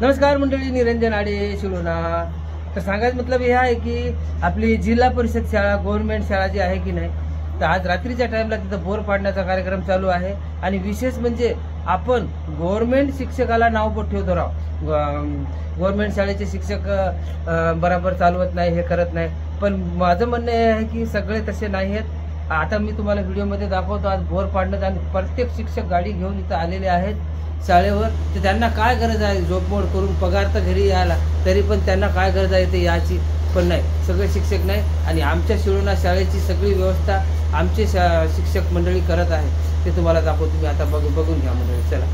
नमस्कार मंडळी, निरंजन आडे शिलोणा. तर सांगायचं मतलब हे आहे की आपली जिल्हा परिषद शाळा गव्हर्नमेंट शाळा जी आहे की नाही, तर आज रात्रीच्या टाइमला तिथं बोर पाडण्याचा कार्यक्रम चालू आहे. आणि विशेष म्हणजे आपण गव्हर्नमेंट शिक्षकाला नाव पण ठेवतो राव. गव्हर्नमेंट शाळेचे शिक्षक बरोबर चालवत नाही, हे करत नाही. पण माझं म्हणणं हे आहे की सगळे तसे नाही आहेत. आता मी तुम्हाला व्हिडिओमध्ये दाखवतो. आज बोर पाडण्यात आणि प्रत्येक शिक्षक गाडी घेऊन इथं आलेले आहेत शाळेवर. तर त्यांना काय गरज आहे झोपमोड करून पगार तर घरी यायला, तरी पण त्यांना काय गरज आहे ते याची पण नाही. सगळे शिक्षक नाही आणि आमच्या शिलोणा शाळेची सगळी व्यवस्था आमचे शिक्षक मंडळी करत आहे. ते तुम्हाला दाखवतो मी आता. बघून घ्या मंडळी, चला.